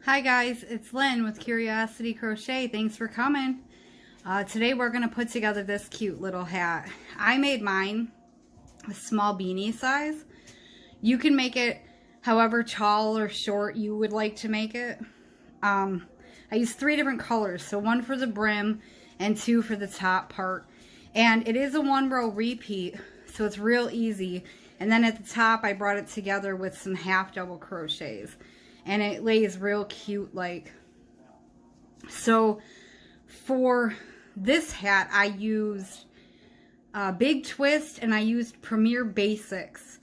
Hi guys, it's Lynn with Curiosity Crochet. Thanks for coming. Today we're going to put together this cute little hat. I made mine a small beanie size. You can make it however tall or short you would like to make it. I used 3 different colors, so 1 for the brim and 2 for the top part. And it is a 1-row repeat, so it's real easy. And then at the top I brought it together with some half double crochets. And it lays real cute like. So for this hat I used Big Twist and I used Premier Basics.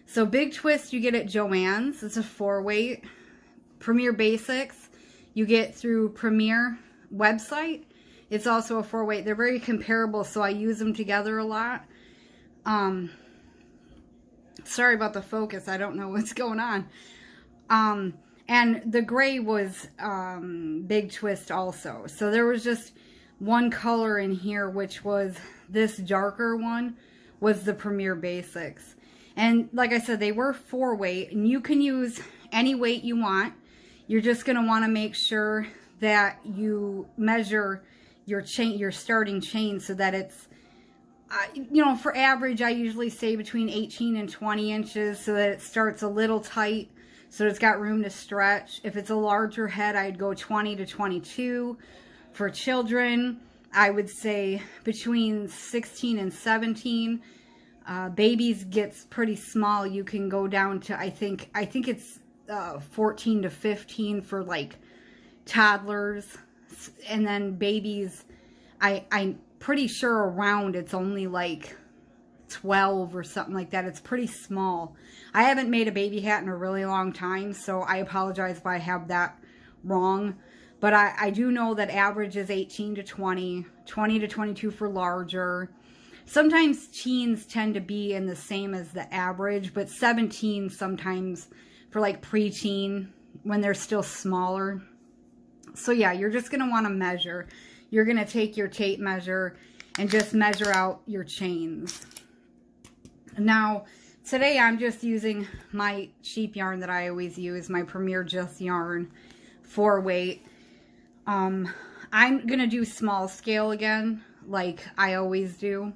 So Big Twist you get at Joann's. It's a 4-weight. Premier Basics you get through Premier website. It's also a 4-weight. They're very comparable, so I use them together a lot. Sorry about the focus. I don't know what's going on. And the gray was Big Twist also. So there was just one color in here, which was this darker one, was the Premier Basics. And like I said, they were 4-weight, and you can use any weight you want. You're just going to want to make sure that you measure your chain, your starting chain, so that it's, you know, for average, I usually say between 18 and 20 inches, so that it starts a little tight, so it's got room to stretch. If it's a larger head, I'd go 20 to 22. For children, I would say between 16 and 17. Babies gets pretty small. You can go down to, I think it's 14 to 15 for like toddlers. And then babies, I'm pretty sure around it's only like 12 or something like that. It's pretty small. I haven't made a baby hat in a really long time, so I apologize if I have that wrong. But I do know that average is 18 to 20, 20 to 22 for larger. Sometimes teens tend to be in the same as the average, but 17 sometimes for like preteen when they're still smaller. So yeah, you're just going to want to measure. You're going to take your tape measure and just measure out your chains. Now, today I'm just using my cheap yarn that I always use, my Premier Just Yarn 4-weight. I'm going to do small scale again, like I always do.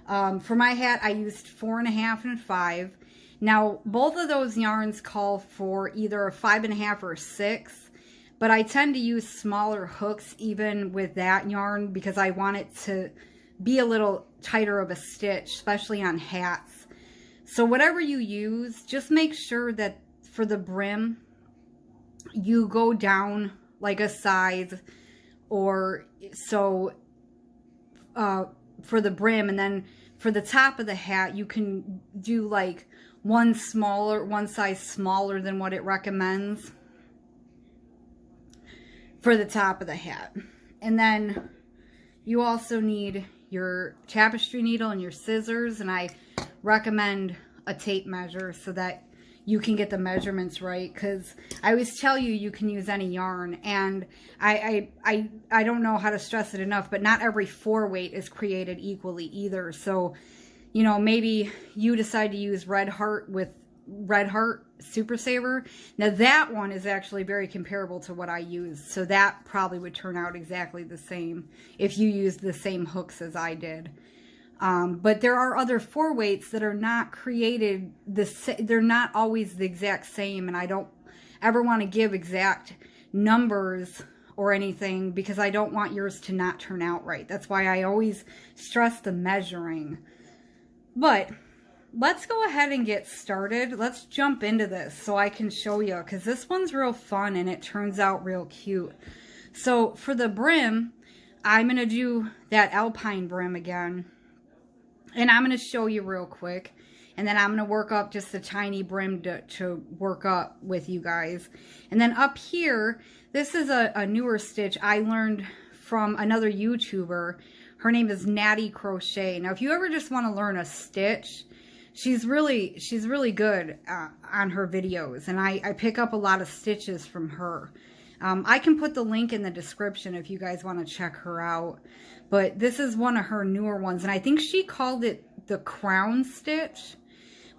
For my hat, I used 4.5 and 5. Now, both of those yarns call for either a 5.5 or 6, but I tend to use smaller hooks even with that yarn because I want it to be a little tighter of a stitch, especially on hats. So whatever you use, just make sure that for the brim, you go down like a size or so for the brim, and then for the top of the hat, you can do like one size smaller than what it recommends for the top of the hat. And then you also need your tapestry needle and your scissors, and I recommend a tape measure so that you can get the measurements right, because I always tell you you can use any yarn, and I don't know how to stress it enough, but not every 4-weight is created equally either. So, you know, maybe you decide to use Red Heart with Red Heart Super Saver. Now that one is actually very comparable to what I use, so that probably would turn out exactly the same if you used the same hooks as I did. But there are other 4-weights that are not created they're not always the exact same, and I don't ever want to give exact numbers or anything because I don't want yours to not turn out right. That's why I always stress the measuring. But let's go ahead and get started. Let's jump into this so I can show you, because this one's real fun and it turns out real cute. So for the brim, I'm going to do that alpine brim again. And I'm going to show you real quick. And then I'm going to work up just a tiny brim to work up with you guys. And then up here, this is a newer stitch I learned from another YouTuber. Her name is Nati Crochet. Now, if you ever just want to learn a stitch, she's really good on her videos. And I pick up a lot of stitches from her. I can put the link in the description if you guys want to check her out. But this is one of her newer ones, and I think she called it the crown stitch.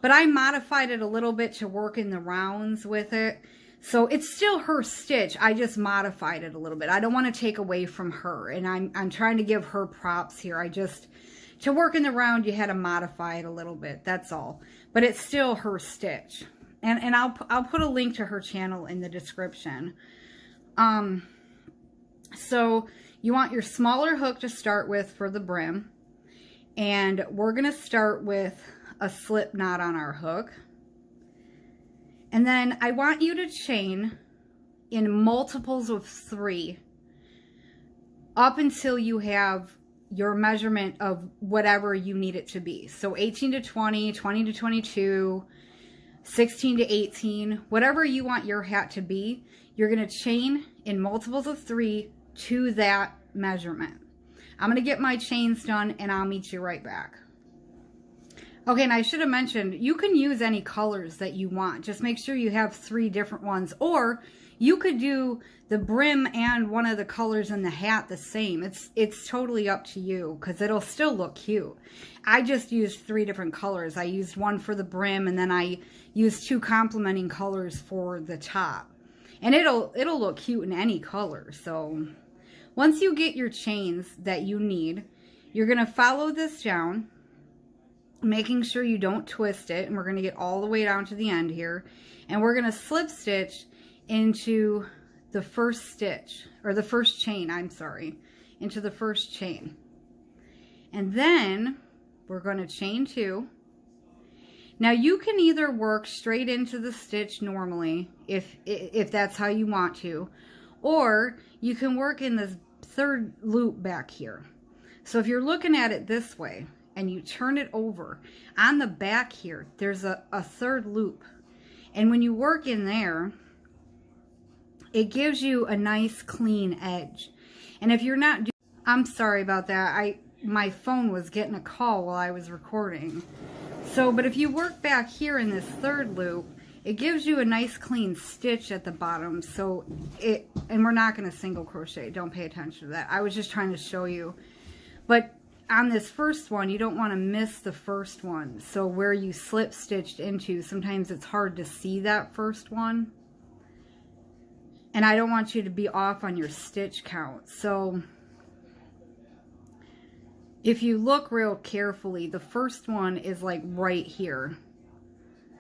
But I modified it a little bit to work in the rounds with it. So it's still her stitch. I just modified it a little bit. I don't want to take away from her, and I'm trying to give her props here. To work in the round, you had to modify it a little bit. That's all. But it's still her stitch. And I'll put a link to her channel in the description. So you want your smaller hook to start with for the brim. And we're going to start with a slip knot on our hook. And then I want you to chain in multiples of 3 up until you have your measurement of whatever you need it to be. So 18 to 20, 20 to 22, 16 to 18, whatever you want your hat to be, you're going to chain in multiples of 3 to that measurement. I'm going to get my chains done and I'll meet you right back. Okay, and I should have mentioned, you can use any colors that you want. Just make sure you have 3 different ones. Or you could do the brim and one of the colors in the hat the same. It's totally up to you because it'll still look cute. I just used 3 different colors. I used one for the brim and then I used 2 complementing colors for the top. And it'll look cute in any color. So once you get your chains that you need, you're going to follow this down, making sure you don't twist it. And we're going to get all the way down to the end here. And we're going to slip stitch into the first stitch, or the first chain, I'm sorry, into the first chain. And then we're going to chain 2. Now you can either work straight into the stitch normally, if that's how you want to, or you can work in this 3rd loop back here. So if you're looking at it this way, and you turn it over, on the back here, there's a 3rd loop. And when you work in there, it gives you a nice clean edge. And if you're not doing, I'm sorry about that. My phone was getting a call while I was recording. So, but if you work back here in this 3rd loop, it gives you a nice clean stitch at the bottom. So and we're not going to single crochet. Don't pay attention to that. I was just trying to show you. But on this first one, you don't want to miss the first one. So where you slip stitched into, sometimes it's hard to see that first one. And I don't want you to be off on your stitch count. So if you look real carefully, the first one is like right here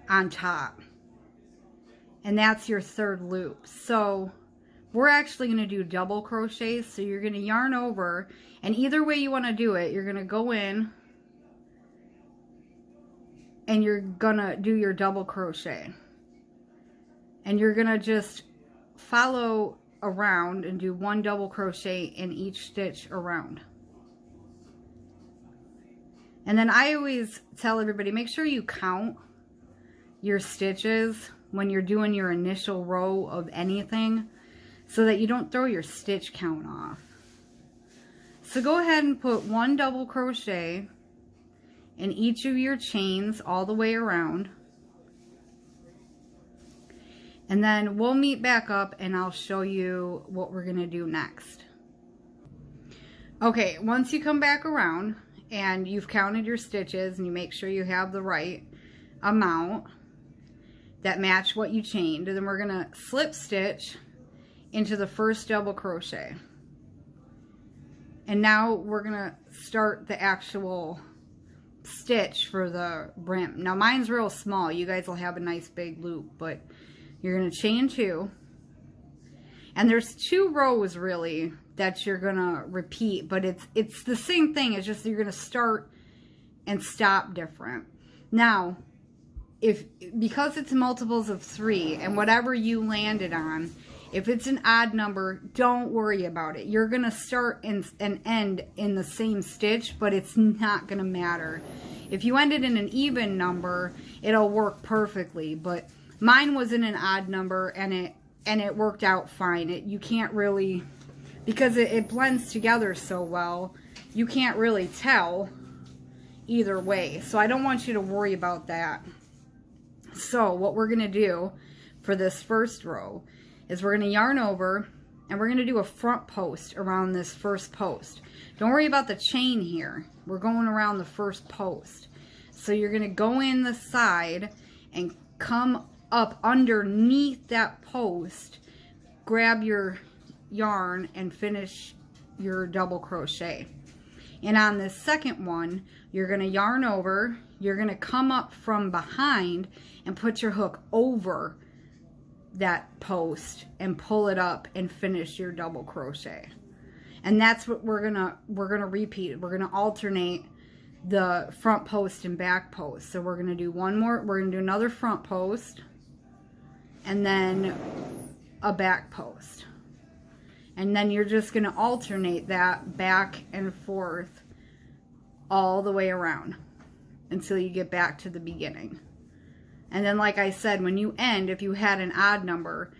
on top. And that's your 3rd loop. So we're actually going to do double crochets. So you're going to yarn over, and either way you want to do it, you're going to go in and you're going to do your double crochet. And you're going to just follow around and do 1 double crochet in each stitch around. And then I always tell everybody, make sure you count your stitches when you're doing your initial row of anything, so that you don't throw your stitch count off. So go ahead and put 1 double crochet in each of your chains all the way around. And then we'll meet back up and I'll show you what we're going to do next. Okay, once you come back around and you've counted your stitches and you make sure you have the right amount that match what you chained, and then we're going to slip stitch into the first double crochet. And now we're going to start the actual stitch for the brim. Now mine's real small. You guys will have a nice big loop, but you're going to chain 2. And there's 2 rows really that you're going to repeat, but it's the same thing. It's just you're going to start and stop different. Now, because it's multiples of 3 and whatever you landed on, if it's an odd number, don't worry about it. You're going to start and end in the same stitch, but it's not going to matter. If you ended in an even number, it'll work perfectly, but mine was in an odd number and it worked out fine. You can't really, because it blends together so well, you can't really tell either way. So I don't want you to worry about that. So what we're going to do for this first row is we're going to yarn over and we're going to do a front post around this first post. Don't worry about the chain here. We're going around the first post. So you're going to go in the side and come up underneath that post, grab your yarn and finish your double crochet. And on this second one, you're going to yarn over, you're going to come up from behind and put your hook over that post and pull it up and finish your double crochet. And that's what we're gonna repeat. We're gonna alternate the front post and back post. So we're gonna do one more, we're gonna do another front post and then a back post. And then you're just gonna alternate that back and forth all the way around until you get back to the beginning. And then, like I said, when you end, if you had an odd number,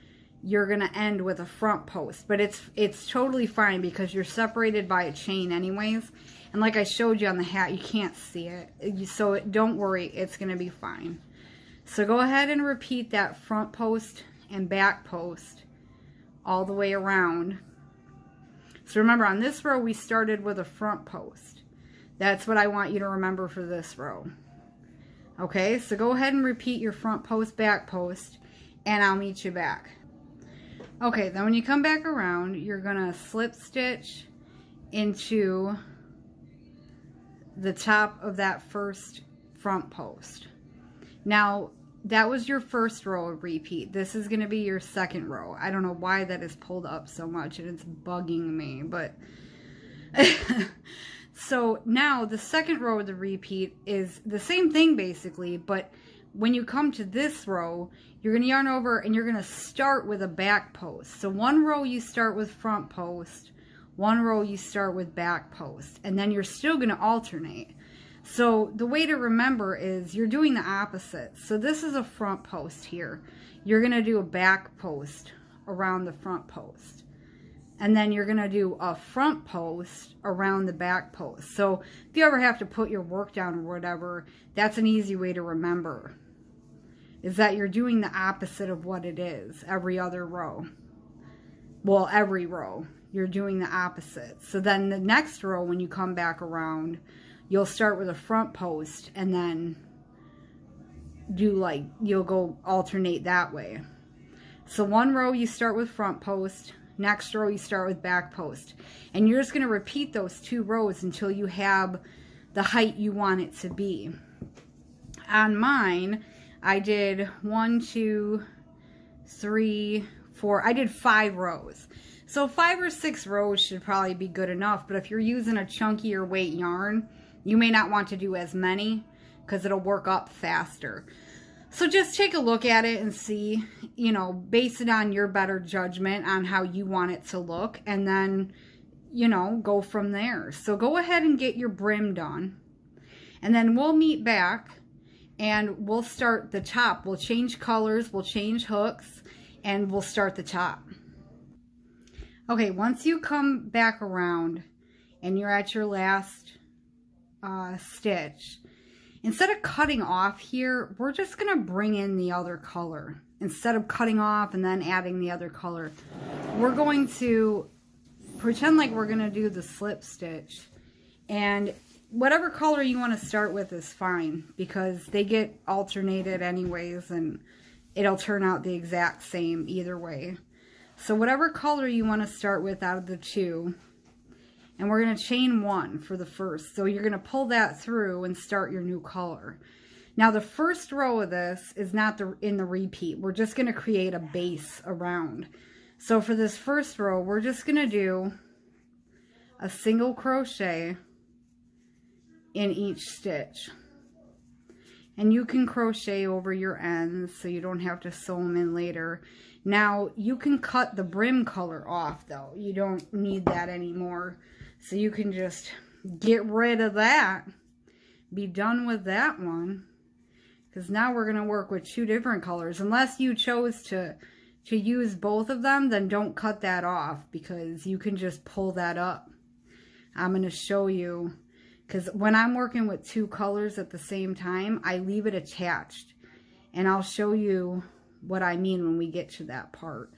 you're going to end with a front post. But it's totally fine because you're separated by a chain anyways. And like I showed you on the hat, you can't see it. So don't worry, it's going to be fine. So go ahead and repeat that front post and back post all the way around. So remember, on this row, we started with a front post. That's what I want you to remember for this row. Okay, so go ahead and repeat your front post, back post, and I'll meet you back. Okay, then when you come back around, you're gonna slip stitch into the top of that first front post. Now, that was your first row of repeat. This is gonna be your second row. I don't know why that is pulled up so much and it's bugging me, but so now the second row of the repeat is the same thing basically, but when you come to this row, you're going to yarn over and you're going to start with a back post. So one row you start with front post, one row you start with back post, and then you're still going to alternate. So the way to remember is you're doing the opposite. So this is a front post here. You're going to do a back post around the front post. And then you're going to do a front post around the back post. So if you ever have to put your work down or whatever, that's an easy way to remember. Is that you're doing the opposite of what it is every other row. Well, every row, you're doing the opposite. So then the next row, when you come back around, you'll start with a front post and then you'll go alternate that way. So one row you start with front post. Next row you start with back post, and you're just going to repeat those two rows until you have the height you want it to be. On mine, I did 1, 2, 3, 4, I did 5 rows. So 5 or 6 rows should probably be good enough, but if you're using a chunkier weight yarn, you may not want to do as many because it'll work up faster. So just take a look at it and see, you know, base it on your better judgment on how you want it to look, and then, you know, go from there. So go ahead and get your brim done, and then we'll meet back and we'll start the top. We'll change colors, we'll change hooks, and we'll start the top. Okay, once you come back around and you're at your last stitch, instead of cutting off here, we're just going to bring in the other color. Instead of cutting off and then adding the other color, we're going to pretend like we're going to do the slip stitch. And whatever color you want to start with is fine, because they get alternated anyways and it'll turn out the exact same either way. So whatever color you want to start with out of the two, and we're going to chain 1 for the first. So you're going to pull that through and start your new color. Now the first row of this is not in the repeat. We're just going to create a base around. So for this first row, we're just going to do a single crochet in each stitch. And you can crochet over your ends so you don't have to sew them in later. Now you can cut the brim color off though. You don't need that anymore. So you can just get rid of that, be done with that one, because now we're going to work with 2 different colors. Unless you chose to use both of them, then don't cut that off, because you can just pull that up. I'm going to show you, because when I'm working with 2 colors at the same time, I leave it attached, and I'll show you what I mean when we get to that part.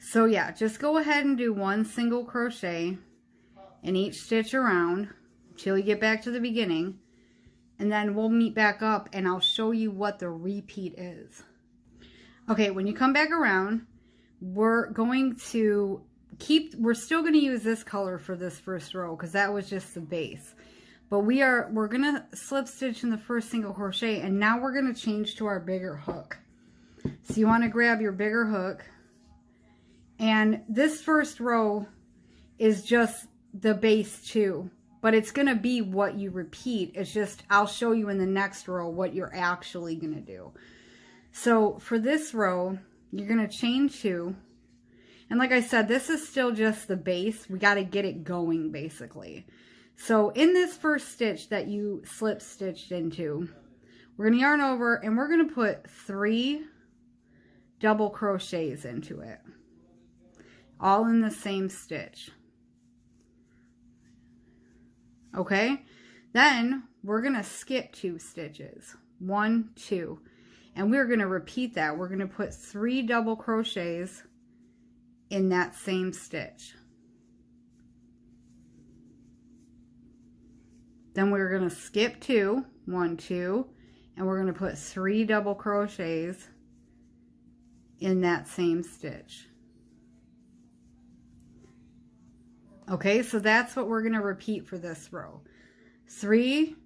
So yeah, just go ahead and do 1 single crochet in each stitch around until you get back to the beginning. and then we'll meet back up and I'll show you what the repeat is. Okay, when you come back around, we're going to we're still going to use this color for this first row because that was just the base. But we're going to slip stitch in the first single crochet, and now we're going to change to our bigger hook. So you want to grab your bigger hook, and this first row is just the base 2, but it's going to be what you repeat. It's just, I'll show you in the next row what you're actually going to do. So for this row, you're going to chain 2. And like I said, this is still just the base. We got to get it going basically. So in this first stitch that you slip stitched into, we're going to yarn over and we're going to put 3 double crochets into it. All in the same stitch. Okay? Then we're going to skip 2 stitches. 1, 2. And we're going to repeat that. We're going to put 3 double crochets in that same stitch. Then we're going to skip 2, 1, 2, and we're going to put 3 double crochets in that same stitch. Okay, so that's what we're going to repeat for this row. 3,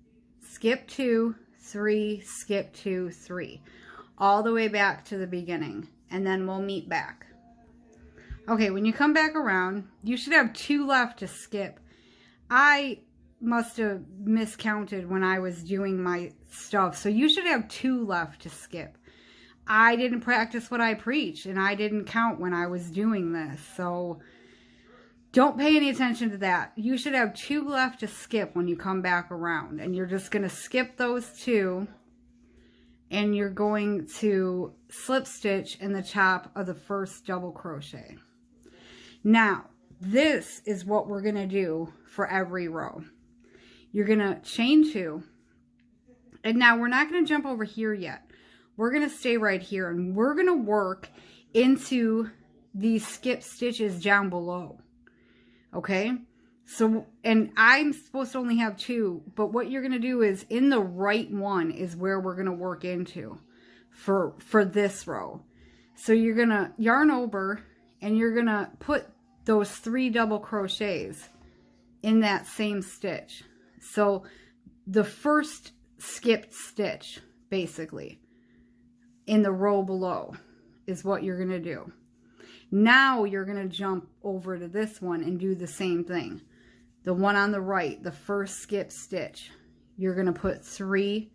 skip 2, 3, skip 2, 3. All the way back to the beginning, and then we'll meet back. Okay, when you come back around, you should have 2 left to skip. I must have miscounted when I was doing my stuff, so you should have 2 left to skip. I didn't practice what I preach, and I didn't count when I was doing this, so don't pay any attention to that. You should have 2 left to skip when you come back around, and you're just going to skip those 2, and you're going to slip stitch in the top of the first double crochet. Now, this is what we're going to do for every row. You're going to chain 2. And now we're not going to jump over here yet. We're going to stay right here, and we're going to work into these skip stitches down below. Okay? So, and I'm supposed to only have 2, but what you're going to do is in the right one is where we're going to work into for this row. So you're going to yarn over, and you're going to put those 3 double crochets in that same stitch. So the first skipped stitch, basically, in the row below is what you're going to do. Now you're going to jump over to this one and do the same thing. The one on the right, the first skip stitch, you're going to put 3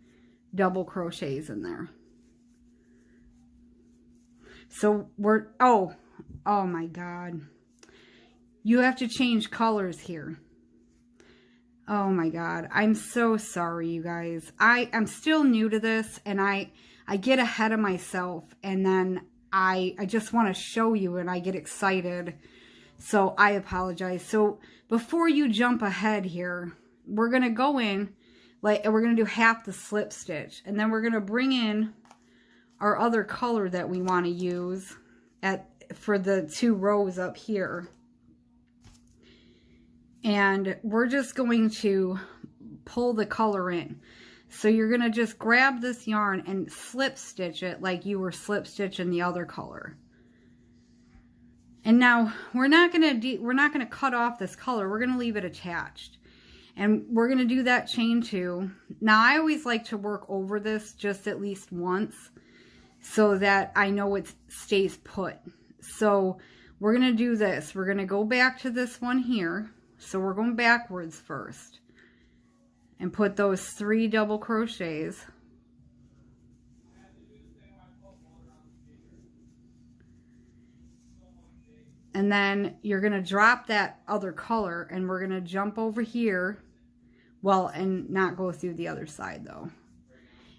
double crochets in there. So we're, oh my God. You have to change colors here. Oh my God. I'm so sorry, you guys. I'm still new to this, and I get ahead of myself, and then I just want to show you, and I get excited. So I apologize. So before you jump ahead here, we're going to go in, and we're going to do half the slip stitch, and then we're going to bring in our other color that we want to use for the 2 rows up here. And we're just going to pull the color in. So you're going to just grab this yarn and slip stitch it like you were slip stitching the other color. And now we're not going to cut off this color. We're going to leave it attached. And we're going to do that chain 2. Now I always like to work over this just at least once so that I know it stays put. So we're going to do this. We're going to go back to this one here. So we're going backwards first and put those 3 double crochets. And then you're going to drop that other color, and we're going to jump over here. Well, and not go through the other side though.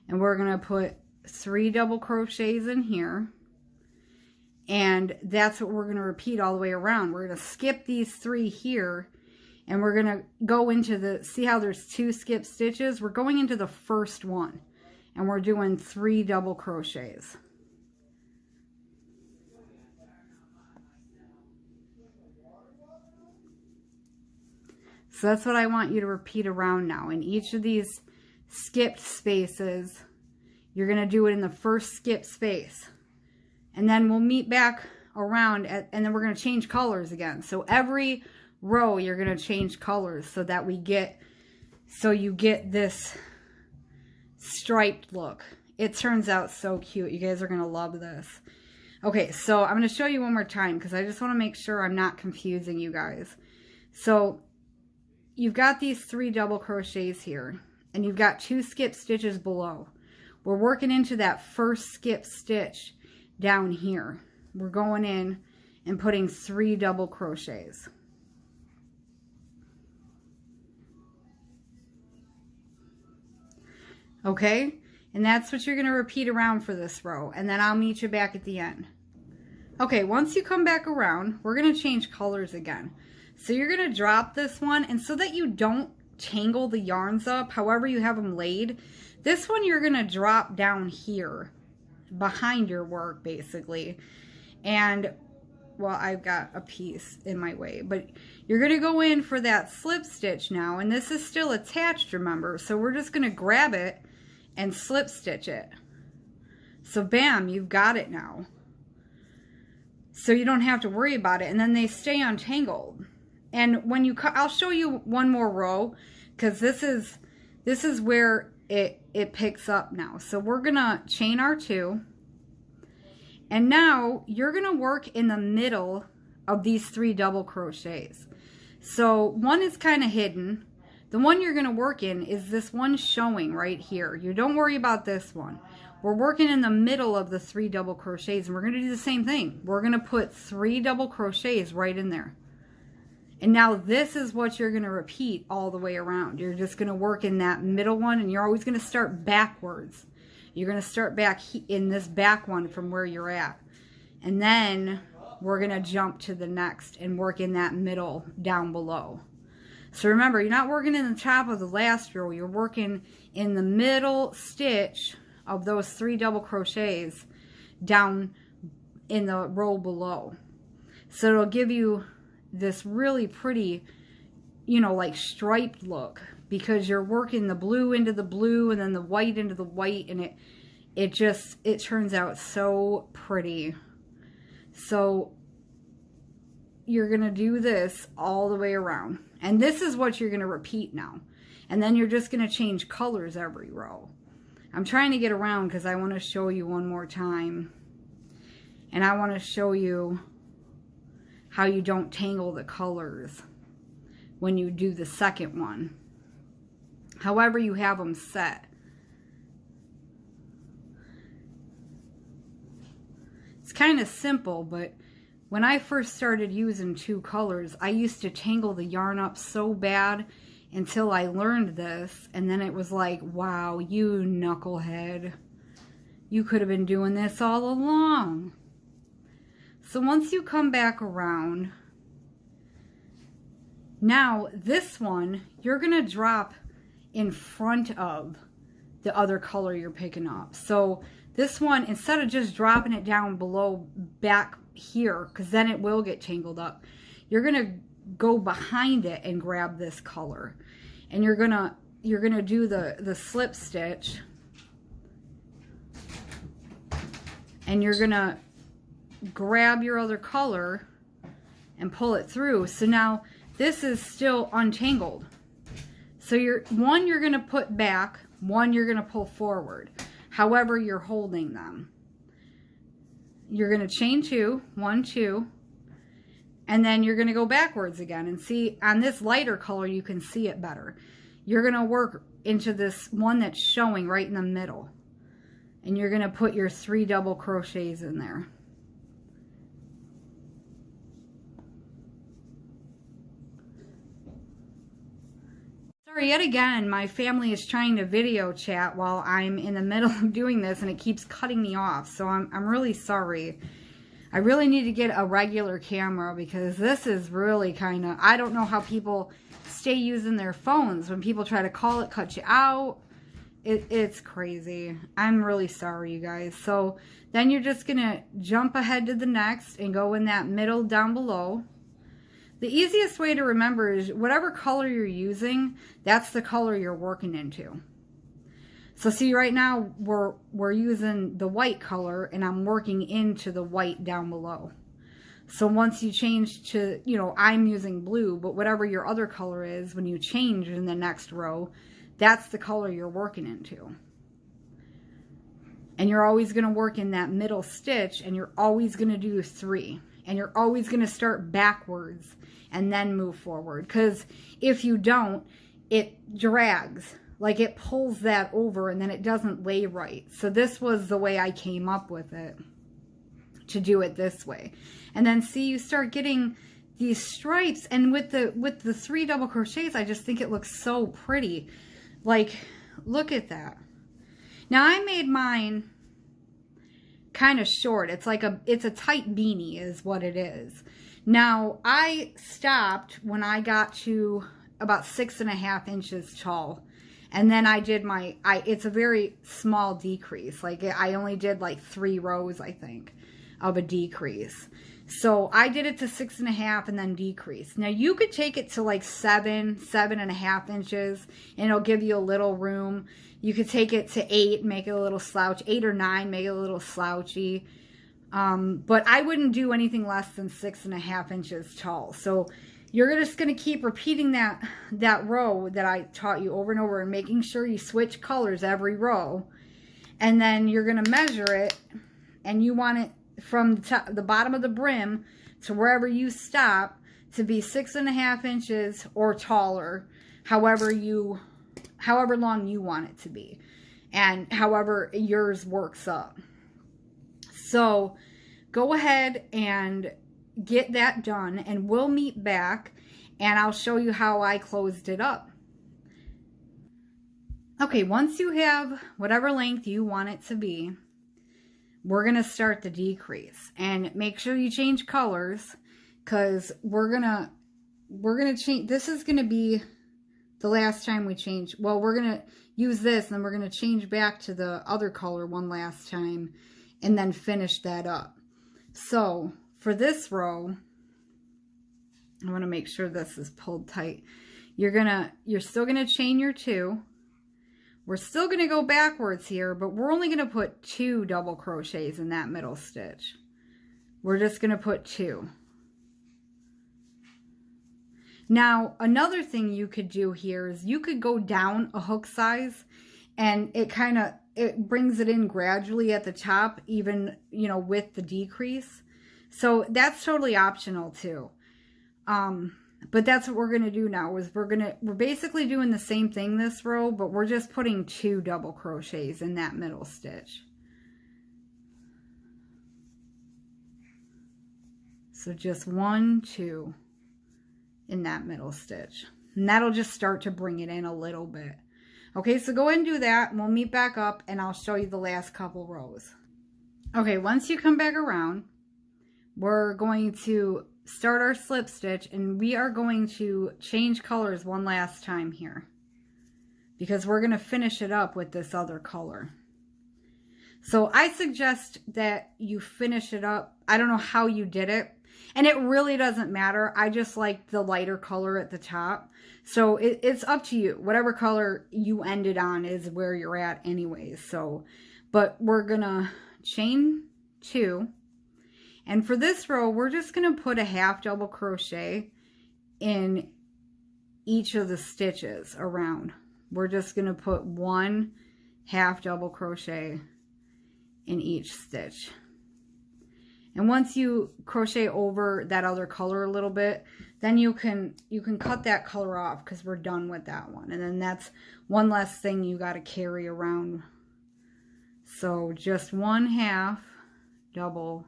And we're going to put 3 double crochets in here. And that's what we're going to repeat all the way around. We're going to skip these 3 here. And we're going to go into see how there's 2 skip stitches? We're going into the first one. And we're doing 3 double crochets. So that's what I want you to repeat around now. In each of these skipped spaces, you're going to do it in the first skip space. And then we'll meet back around and then we're going to change colors again. So every row you're going to change colors so that you get this striped look. It turns out so cute. You guys are going to love this. Okay, so I'm going to show you one more time because I just want to make sure I'm not confusing you guys. So you've got these 3 double crochets here and you've got 2 skip stitches below. We're working into that first skip stitch down here. We're going in and putting 3 double crochets. Okay, and that's what you're going to repeat around for this row, and then I'll meet you back at the end. Okay, once you come back around, we're going to change colors again. So you're going to drop this one, and so that you don't tangle the yarns up, however you have them laid, this one you're going to drop down here behind your work basically. And well, I've got a piece in my way, but you're going to go in for that slip stitch now, and this is still attached, remember, so we're just going to grab it and slip stitch it. So bam, you've got it now. So you don't have to worry about it, and then they stay untangled. And when you cut, I'll show you one more row because this is where it picks up now. So we're gonna chain our 2, and now you're gonna work in the middle of these 3 double crochets. So one is kind of hidden. The one you're going to work in is this one showing right here. You don't worry about this one. We're working in the middle of the 3 double crochets, and we're going to do the same thing. We're going to put 3 double crochets right in there. And now this is what you're going to repeat all the way around. You're just going to work in that middle one, and you're always going to start backwards. You're going to start back in this back one from where you're at. And then we're going to jump to the next and work in that middle down below. So remember, you're not working in the top of the last row. You're working in the middle stitch of those 3 double crochets down in the row below. So it'll give you this really pretty, you know, like striped look, because you're working the blue into the blue and then the white into the white, and it turns out so pretty. So you're going to do this all the way around. And this is what you're going to repeat now. And then you're just going to change colors every row. I'm trying to get around because I want to show you one more time. And I want to show you how you don't tangle the colors when you do the second one. However you have them set. It's kind of simple, but when I first started using 2 colors, I used to tangle the yarn up so bad until I learned this, and then it was like, wow, you knucklehead. You could have been doing this all along. So once you come back around, now this one, you're going to drop in front of the other color you're picking up. So this one, instead of just dropping it down below back here, because then it will get tangled up, you're going to go behind it and grab this color, and you're gonna do the slip stitch, and you're gonna grab your other color and pull it through. So now this is still untangled. So you're gonna put back, one you're gonna pull forward, however you're holding them. You're going to chain 2, 1, 2, and then you're going to go backwards again. And see, on this lighter color, you can see it better. You're going to work into this one that's showing right in the middle. And you're going to put your 3 double crochets in there. Sorry, yet again, my family is trying to video chat while I'm in the middle of doing this, and it keeps cutting me off. So I'm really sorry. I really need to get a regular camera because this is really kind of, I don't know how people stay using their phones. When people try to call, it cuts you out. It's crazy. I'm really sorry, you guys. So then you're just going to jump ahead to the next and go in that middle down below. The easiest way to remember is whatever color you're using, that's the color you're working into. So see, right now we're using the white color, and I'm working into the white down below. So once you change to, you know, I'm using blue, but whatever your other color is, when you change in the next row, that's the color you're working into. And you're always going to work in that middle stitch, and you're always going to do 3. And you're always going to start backwards and then move forward. Because if you don't, it drags. Like it pulls that over and then it doesn't lay right. So this was the way I came up with it, to do it this way. And then see, you start getting these stripes, and with the 3 double crochets, I just think it looks so pretty. Like, look at that. Now I made mine kind of short. It's like it's a tight beanie is what it is. Now I stopped when I got to about 6.5 inches tall. And then I did it's a very small decrease. Like I only did like 3 rows, I think, of a decrease. So I did it to 6.5 and then decrease. Now you could take it to like 7.5 inches, and it'll give you a little room. You could take it to 8, make it a little slouch, 8 or 9, make it a little slouchy. But I wouldn't do anything less than 6.5 inches tall. So you're just going to keep repeating that row that I taught you over and over, and making sure you switch colors every row. And then you're going to measure it, and you want it from the bottom of the brim to wherever you stop to be 6.5 inches or taller, however long you want it to be, and however yours works up. So go ahead and get that done, and we'll meet back, and I'll show you how I closed it up. Okay, once you have whatever length you want it to be, we're going to start the decrease, and make sure you change colors, because we're going to change. This is going to be the last time we change. Well, we're going to use this, and then we're going to change back to the other color one last time, and then finish that up. So for this row, I want to make sure this is pulled tight. You're still going to chain your 2. We're still going to go backwards here, but we're only going to put 2 double crochets in that middle stitch. We're just going to put 2. Now, another thing you could do here is you could go down a hook size, and it brings it in gradually at the top, even, you know, with the decrease. So that's totally optional too. But that's what we're going to do now, is we're basically doing the same thing this row, but we're just putting 2 double crochets in that middle stitch. So just 1, 2 in that middle stitch. And that'll just start to bring it in a little bit. Okay, so go ahead and do that, and we'll meet back up, and I'll show you the last couple rows. Okay, once you come back around, we're going to start our slip stitch, and we are going to change colors one last time here, because we're going to finish it up with this other color. So I suggest that you finish it up. I don't know how you did it, and it really doesn't matter. I just like the lighter color at the top. So it's up to you. Whatever color you ended on is where you're at anyways. So, but we're going to chain 2. And for this row, we're just going to put a half double crochet in each of the stitches around. We're just going to put 1 half double crochet in each stitch. And once you crochet over that other color a little bit, then you can cut that color off, because we're done with that one. And then that's one less thing you got to carry around. So just 1 half double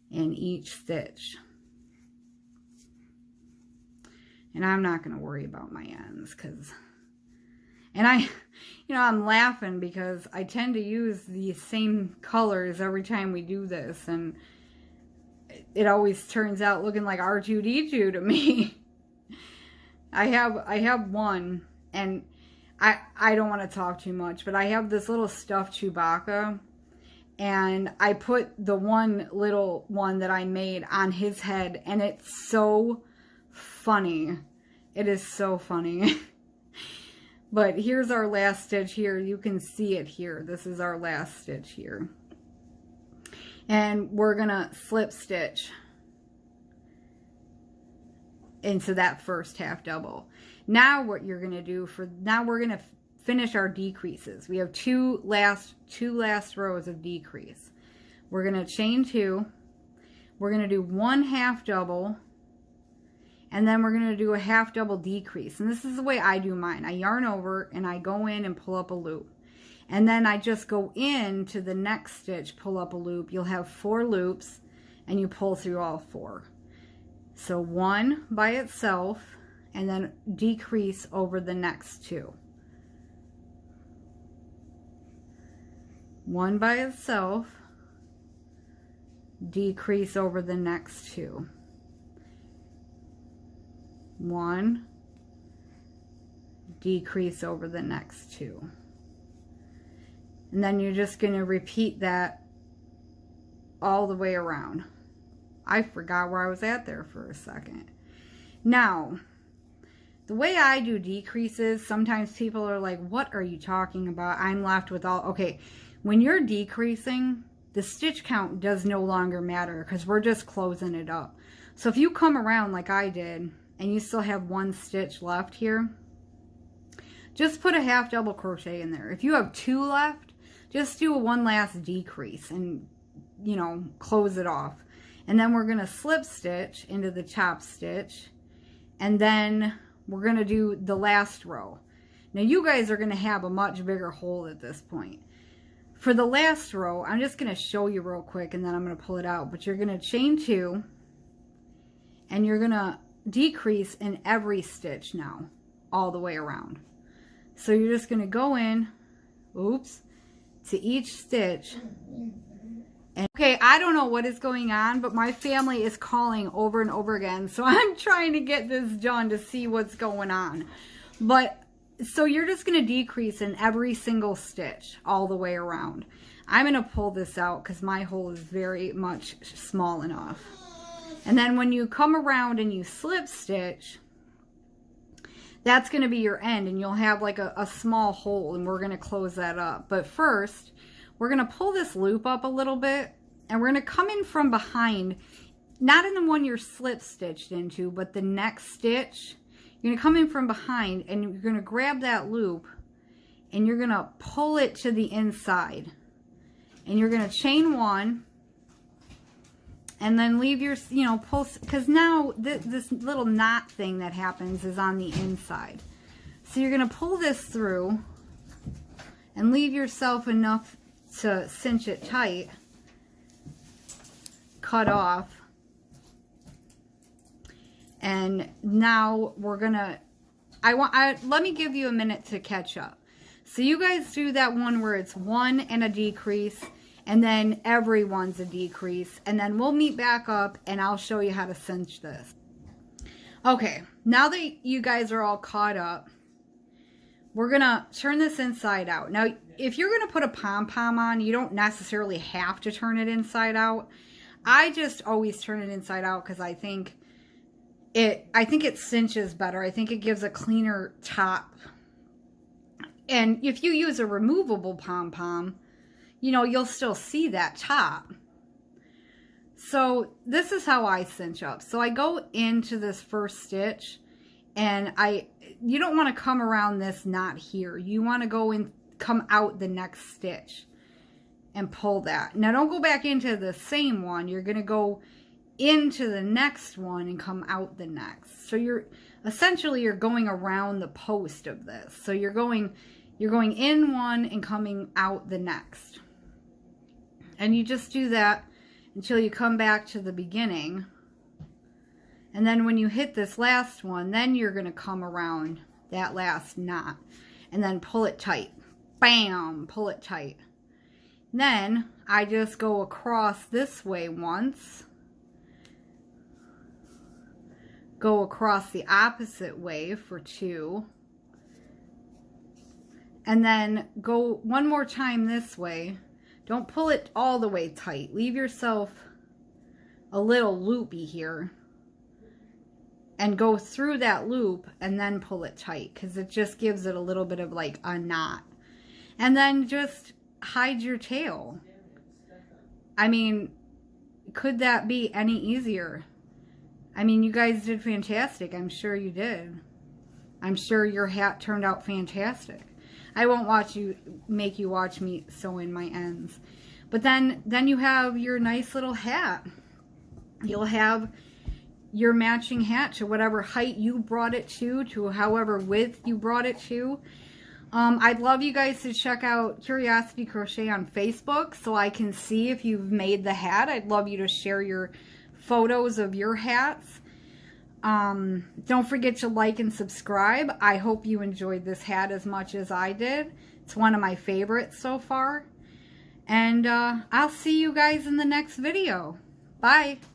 in each stitch. And I'm not going to worry about my ends, and I'm laughing because I tend to use the same colors every time we do this, and it always turns out looking like R2-D2 to me. I have one, and I don't want to talk too much, but I have this little stuffed Chewbacca, and I put the one little one that I made on his head, and it's so funny. It is so funny. But here's our last stitch here. You can see it here. This is our last stitch here. And we're gonna slip stitch into that first half double. Now what you're gonna do now we're gonna finish our decreases. We have two last rows of decrease. We're gonna chain 2. We're gonna do 1 half double, and then we're gonna do a half double decrease. And this is the way I do mine. I yarn over and I go in and pull up a loop. And then I just go into the next stitch, pull up a loop. You'll have 4 loops and you pull through all 4. So 1 by itself, and then decrease over the next 2. 1 by itself, decrease over the next 2. 1, decrease over the next 2. And then you're just going to repeat that all the way around. I forgot where I was at there for a second. Now, the way I do decreases, sometimes people are like, what are you talking about? I'm left with all, okay, when you're decreasing, the stitch count does no longer matter because we're just closing it up. So if you come around like I did and you still have 1 stitch left here, just put a half double crochet in there. If you have 2 left, just do a 1 last decrease and, you know, close it off. And then we're going to slip stitch into the top stitch, and then we're going to do the last row. Now you guys are going to have a much bigger hole at this point. For the last row, I'm just going to show you real quick and then I'm going to pull it out. But you're going to chain 2 and you're going to decrease in every stitch now, all the way around. So you're just going to go in, oops, to each stitch. And, okay, I don't know what is going on, but my family is calling over and over again. So I'm trying to get this done to see what's going on. But so you're just going to decrease in every single stitch all the way around. I'm going to pull this out because my hole is very much small enough. And then when you come around and you slip stitch, that's going to be your end, and you'll have like a small hole, and we're going to close that up. But first, we're going to pull this loop up a little bit, and we're going to come in from behind, not in the one you're slip stitched into, but the next stitch. You're going to come in from behind and you're going to grab that loop and you're going to pull it to the inside. And you're going to chain 1 and then leave your, you know, pull, because now this little knot thing that happens is on the inside. So you're going to pull this through and leave yourself enough to cinch it tight, cut off. And now we're gonna, let me give you a minute to catch up. So you guys do that one where it's 1 and a decrease, and then everyone's a decrease, and then we'll meet back up and I'll show you how to cinch this. Okay, now that you guys are all caught up, we're gonna turn this inside out. Now, if you're gonna put a pom-pom on, you don't necessarily have to turn it inside out. I just always turn it inside out because I think it cinches better. I think it gives a cleaner top. And if you use a removable pom-pom, you know, you'll still see that top. So this is how I cinch up. So I go into this first stitch, and you don't want to come around this knot here. You want to go and come out the next stitch and pull that. Now don't go back into the same one. You're going to go into the next one and come out the next. So you're going around the post of this. So you're going in one and coming out the next. And you just do that until you come back to the beginning. And then when you hit this last one, then you're going to come around that last knot and then pull it tight. Bam! Pull it tight. Then I just go across this way once. Go across the opposite way for 2. And then go one more time this way. Don't pull it all the way tight. Leave yourself a little loopy here. and go through that loop and then pull it tight, because it just gives it a little bit of like a knot. And then just hide your tail. I mean, could that be any easier? I mean, you guys did fantastic. I'm sure you did. I'm sure your hat turned out fantastic. I won't make you watch me sew in my ends. But then you have your nice little hat. You'll have your matching hat to whatever height you brought it to however width you brought it to. I'd love you guys to check out Curiosity Crochet on Facebook so I can see if you've made the hat. I'd love you to share your photos of your hats. Don't forget to like and subscribe. I hope you enjoyed this hat as much as I did. It's one of my favorites so far. And I'll see you guys in the next video. Bye.